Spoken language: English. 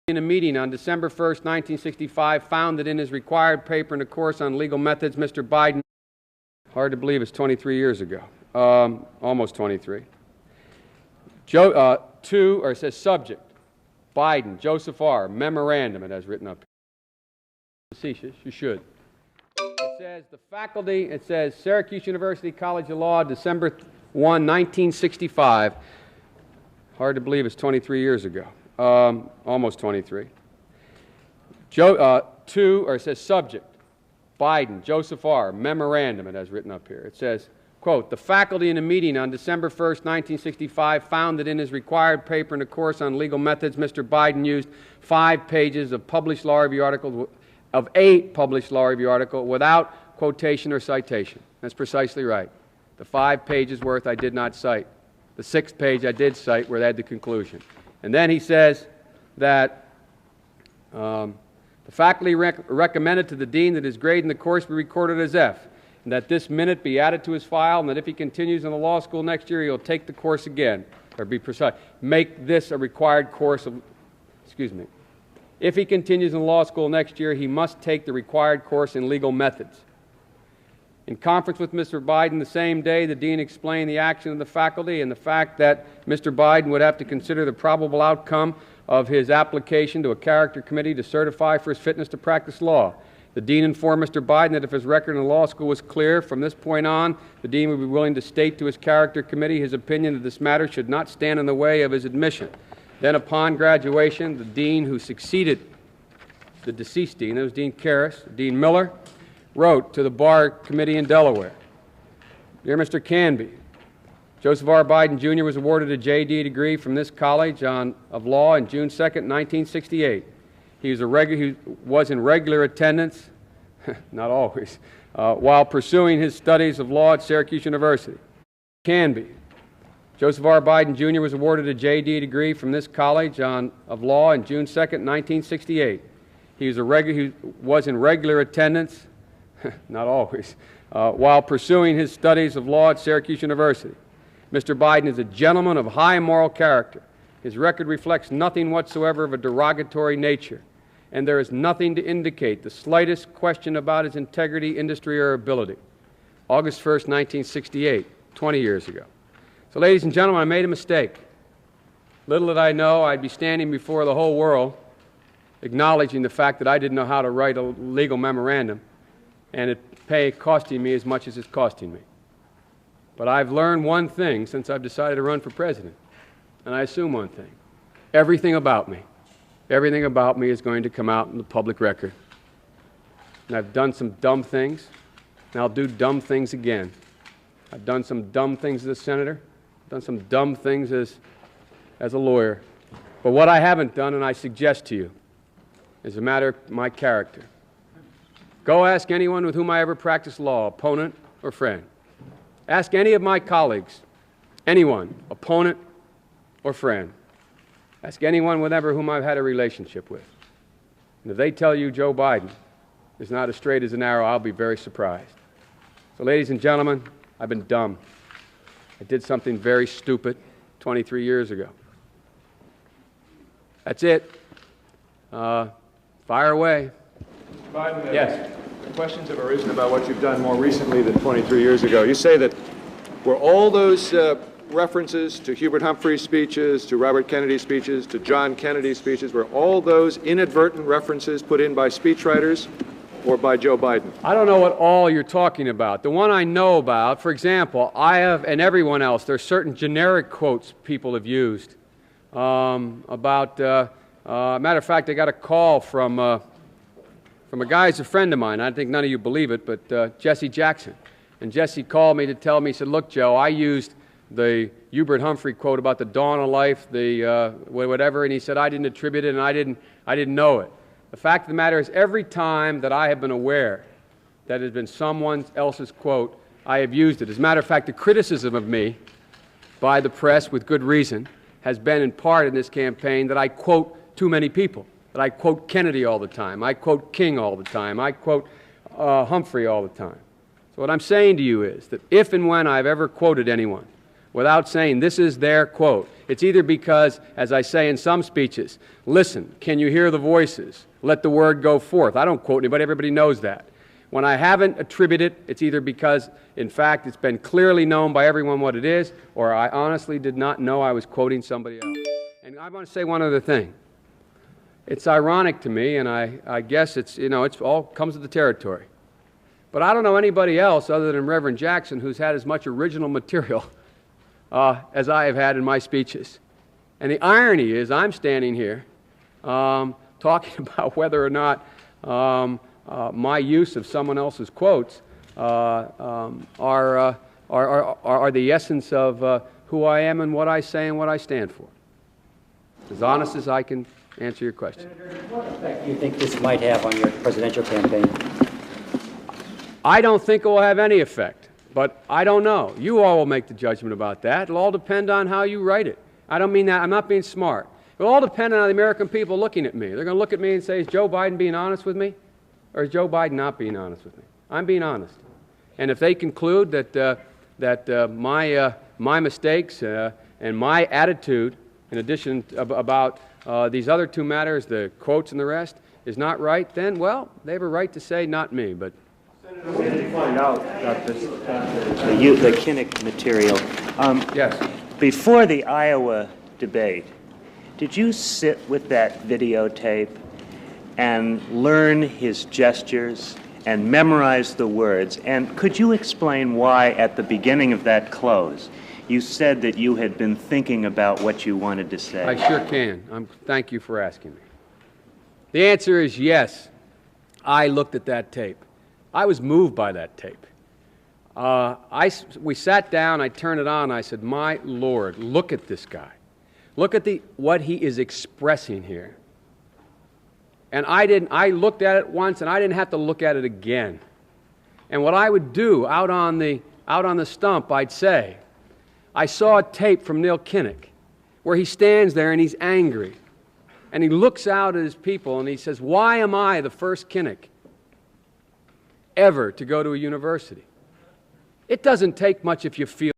In a meeting on December 1st, 1965, found that in his required paper in a course on legal methods, Mr. Biden, hard to believe it's 23 years ago, almost 23. It says subject, Biden, Joseph R., memorandum, it has written up here. Facetious, you should. It says the faculty, it says Syracuse University College of Law, December 1, 1965. Hard to believe it's 23 years ago. Almost 23. It says subject, Biden, Joseph R., memorandum, it has written up here. It says, quote, the faculty in a meeting on December 1st, 1965, found that in his required paper in a course on legal methods, Mr. Biden used 5 pages of published law review articles, of a published law review article without quotation or citation. That's precisely right. The 5 pages worth I did not cite. The 6th page I did cite where they had the conclusion. And then he says that the faculty recommended to the dean that his grade in the course be recorded as F, and that this minute be added to his file, and that if he continues in the law school next year, he'll take the course again, or be precise, make this a required course of, if he continues in law school next year, he must take the required course in legal methods. In conference with Mr. Biden the same day, the dean explained the action of the faculty and the fact that Mr. Biden would have to consider the probable outcome of his application to a character committee to certify for his fitness to practice law. The dean informed Mr. Biden that if his record in law school was clear, from this point on, the dean would be willing to state to his character committee his opinion that this matter should not stand in the way of his admission. Then upon graduation, the dean who succeeded the deceased dean, that was Dean Karras, Dean Miller, wrote to the Bar Committee in Delaware, Dear Mr. Canby, Joseph R. Biden, Jr. was awarded a J.D. degree from this College of Law on June 2nd, 1968. He was in regular attendance, not always, while pursuing his studies of law at Syracuse University. Canby, Joseph R. Biden, Jr. was awarded a J.D. degree from this College of Law on June 2nd, 1968. He was in regular attendance, not always, while pursuing his studies of law at Syracuse University. Mr. Biden is a gentleman of high moral character. His record reflects nothing whatsoever of a derogatory nature, and there is nothing to indicate the slightest question about his integrity, industry, or ability. August 1st, 1968, 20 years ago. So, ladies and gentlemen, I made a mistake. Little did I know I'd be standing before the whole world acknowledging the fact that I didn't know how to write a legal memorandum, and it costing me as much as it's costing me. But I've learned one thing since I've decided to run for president, and I assume one thing. Everything about me is going to come out in the public record. And I've done some dumb things, and I'll do dumb things again. I've done some dumb things as a senator, I've done some dumb things as a lawyer. But what I haven't done, and I suggest to you, is a matter of my character. Go ask anyone with whom I ever practiced law, opponent or friend. Ask any of my colleagues, anyone, opponent or friend. Ask anyone whom I've had a relationship with. And if they tell you Joe Biden is not as straight as an arrow, I'll be very surprised. So, ladies and gentlemen, I've been dumb. I did something very stupid 23 years ago. That's it. Fire away. Biden, yes. Questions have arisen about what you've done more recently than 23 years ago. You say that were all those references to Hubert Humphrey's speeches, to Robert Kennedy's speeches, to John Kennedy's speeches, were all those inadvertent references put in by speechwriters or by Joe Biden? I don't know what all you're talking about. The one I know about, for example, I have, and everyone else, there are certain generic quotes people have used matter of fact, I got a call from a guy who's a friend of mine. I think none of you believe it, but Jesse Jackson. And Jesse called me to tell me, he said, look, Joe, I used the Hubert Humphrey quote about the dawn of life, the whatever, and he said I didn't attribute it and I didn't know it. The fact of the matter is, every time that I have been aware that it has been someone else's quote, I have used it. As a matter of fact, the criticism of me by the press, with good reason, has been in part in this campaign that I quote too many people, that I quote Kennedy all the time, I quote King all the time, I quote Humphrey all the time. So what I'm saying to you is that if and when I've ever quoted anyone without saying this is their quote. It's either because, as I say in some speeches, listen, can you hear the voices? Let the word go forth. I don't quote anybody, everybody knows that. When I haven't attributed it, it's either because, in fact, it's been clearly known by everyone what it is, or I honestly did not know I was quoting somebody else. And I want to say one other thing. It's ironic to me, and I guess it's, you know, it's all comes with the territory. But I don't know anybody else other than Reverend Jackson who's had as much original material as I have had in my speeches. And the irony is I'm standing here talking about whether or not my use of someone else's quotes are the essence of who I am and what I say and what I stand for. As honest as I can answer your question. Senator, what effect do you think this might have on your presidential campaign? I don't think it will have any effect, but I don't know. You all will make the judgment about that. It'll all depend on how you write it. I don't mean that. I'm not being smart. It'll all depend on the American people looking at me. They're going to look at me and say, is Joe Biden being honest with me? Or is Joe Biden not being honest with me? I'm being honest. And if they conclude that my mistakes and my attitude, in addition about these other two matters, the quotes and the rest, is not right, then, well, they have a right to say not me. But Senator, we did find out that the Kinnock material. yes. Before the Iowa debate, did you sit with that videotape and learn his gestures and memorize the words? And could you explain why at the beginning of that close you said that you had been thinking about what you wanted to say? I sure can. Thank you for asking me. The answer is yes. I looked at that tape. I was moved by that tape. We sat down, I turned it on, I said, my Lord, look at this guy. Look at what he is expressing here. And I looked at it once and I didn't have to look at it again. And what I would do out on the stump, I'd say, I saw a tape from Neil Kinnock where he stands there and he's angry. And he looks out at his people and he says, why am I the first Kinnock ever to go to a university? It doesn't take much if you feel